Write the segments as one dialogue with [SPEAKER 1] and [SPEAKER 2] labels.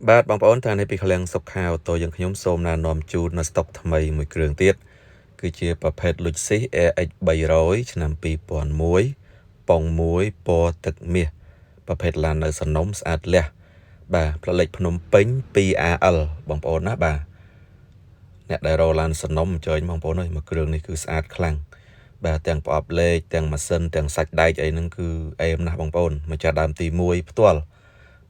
[SPEAKER 1] បាទបងប្អូនតាមនេះពីក្លៀងសុកខាវតយើងខ្ញុំសូមណែនាំជូននៅស្តុកថ្មីមួយគ្រឿងទៀតគឺជាប្រភេទ Luxis AX 300ឆ្នាំ2001ប៉ុង1ពណ៌ទឹកមាសប្រភេទឡាននៅសនំស្អាតលះបាទផ្លិតលេខភ្នំពេញ 2AL បងប្អូនណាបាទអ្នកដែលរកឡានសនំចើញបងប្អូនអើយមួយគ្រឿងនេះគឺស្អាតខ្លាំងបាទទាំងប្រអប់លេខទាំងម៉ាស៊ីនទាំងសាច់ដែកអីហ្នឹងគឺអេមណាស់បងប្អូនម្ចាស់ដើមទី1ផ្ទាល់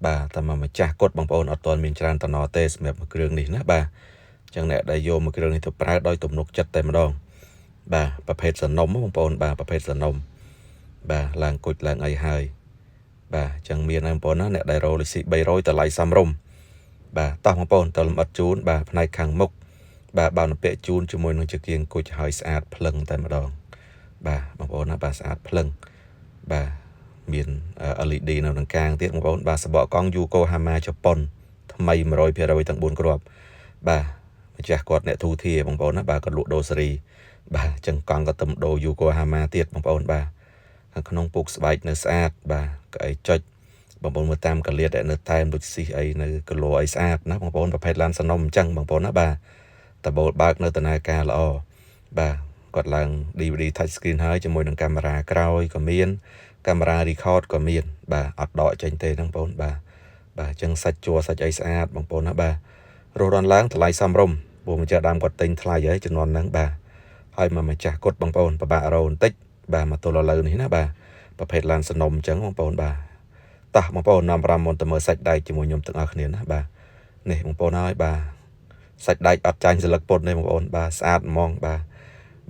[SPEAKER 1] បាទតែមកម្ចាស់គាត់បងប្អូនអត់ទាន់មានច្រើនតំណទេសម្រាប់មួយគ្រឿងនេះណាបាទអញ្ចឹងអ្នកដែលយកមួយគ្រឿងនេះទៅប្រើដោយទំនុកចិត្តតែម្ដងបាទប្រភេទសនំបងប្អូនបាទប្រភេទសនំបាទឡើងគុជឡើងអីហើយបាទអញ្ចឹងមានបងប្អូនណាអ្នកដែលរកលីស៊ី300តម្លៃសមរម្យបាទតោះបងប្អូនតលំអិតជូនបាទផ្នែកខាងមុខបាទបើនពាក់ជូនជាមួយនឹងជាគៀងគុជហើយស្អាតភ្លឹងតែម្ដងបាទបងប្អូនណាបាទស្អាតភ្លឹងបាទមាន LED នៅក្នុងកាងទៀតបងប្អូនបាទសបកកង់ Yokohama ជប៉ុនថ្មី 100% ទាំង4គ្រាប់បាទម្ចាស់គាត់អ្នកទូធាបងប្អូនណាបាទគាត់លក់ដូរសេរីបាទអញ្ចឹងកង់ក៏ទំដូរ Yokohama ទៀតបងប្អូនបាទខាងក្នុងពុកស្បែកនៅស្អាតបាទក្អីចុចបងប្អូនមើលតាមកលៀតនៅតែមដូចស៊ីអីនៅគីឡូអីស្អាតណាបងប្អូនប្រភេទឡានសនំអញ្ចឹងបងប្អូនណាបាទតបូលបើកនៅដំណើរការល្អបាទគាត់ឡើង DVD touch screen ហើយជាមួយនឹងកាមេរ៉ាក្រោយក៏មានកាមេរ៉ា record ក៏មានបាទអត់ដកចេញទេហ្នឹងបងប្អូនបាទបាទអញ្ចឹងសាច់ជួរសាច់អីស្អាតបងប្អូនណាបាទរស់រាន់ឡើងតម្លៃសមរម្យព្រោះម្ចាស់ដើមគាត់ទិញថ្លៃហើយចំនួនហ្នឹងបាទហើយមកម្ចាស់គាត់បងប្អូនពិបាករកបន្តិចបាទមកទល់ឥឡូវនេះណាបាទប្រភេទឡានសនំអញ្ចឹងបងប្អូនបាទតោះបងប្អូននាំ5មុនទៅមើលសាច់ដែកជាមួយខ្ញុំទាំងអស់គ្នាណាបាទនេះបងប្អូនហើយបាទសាច់ដែកអត់ចាញ់សន្លឹកពុតទេបងប្អូនបាទស្អាតហ្មងបាទ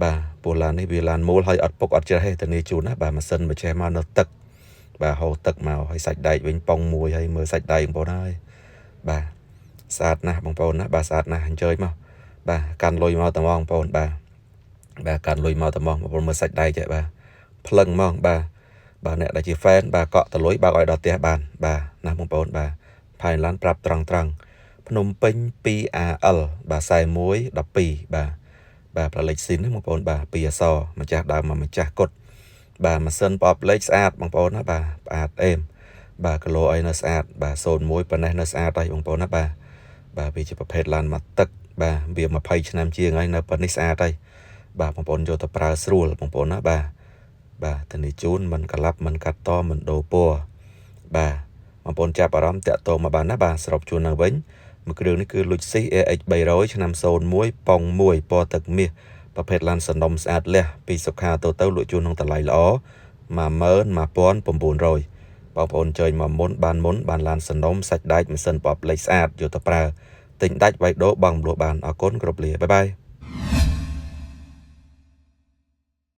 [SPEAKER 1] បាទពូឡាននេះវាឡានមូលហើយអត់ពុកអត់ជ្រេះទេធានាជូនណាបាទម៉ាស៊ីនបញ្ចេះមកនៅទឹកបាទហូរទឹកមកហើយសាច់ដែកវិញប៉ុងមួយហើយមើលសាច់ដែកបងប្អូនហើយបាទស្អាតណាស់បងប្អូនណាបាទស្អាតណាស់អញ្ជើញមកបាទកាន់លុយមកតែមកបងប្អូនបាទកាន់លុយមកតែមកបងប្អូនមើលសាច់ដែកចេះបាទភ្លឹងហ្មងបាទអ្នកដែលជា fan បាទកក់តលុយបើកឲ្យដល់ផ្ទះបានបាទណាបងប្អូនបាទផែនឡានប្រាប់ត្រង់ភ្នំពេញ 2AL បាទ41 12បាទផ្លាលេខស៊ីនបងប្អូនបាទ2អក្សរម្ចាស់ដើមមកម្ចាស់គុតបាទម៉ាស៊ីនប្រអប់លេខស្អាតបងប្អូនណាបាទស្អាតអេមបាទគីឡូអីនៅស្អាតបាទ01ប៉ុណ្ណេះនៅស្អាតហើយបងប្អូនណាបាទវាជាប្រភេទឡានមកទឹកបាទវា20ឆ្នាំជាងហើយនៅប៉ុណ្នេះស្អាតហើយបាទបងប្អូនយកទៅប្រើស្រួលបងប្អូនណាបាទធានាជូនមិនក្លាប់មិនកាត់តមិនដូរពណ៌បាទបងប្អូនចាប់អារម្មណ៍តាក់ទងមកបានណាបាទសរុបជូននៅវិញមួយគ្រឿងនេះគឺ Luxis AX 300ឆ្នាំ01ប៉ុង1ពណ៌ទឹកមាសប្រភេទឡានសនំស្អាតលះពីសុខាទៅលក់ជូនក្នុងតម្លៃល្អ 11900 បងប្អូនអញ្ជើញមកមុនបានឡានសនំសាច់ដែកម៉ាស៊ីនប្រអប់លេខស្អាតយកទៅប្រើទិញដាច់វាយដូរបងលក់បានអរគុណគ្រប់លាបាយបាយ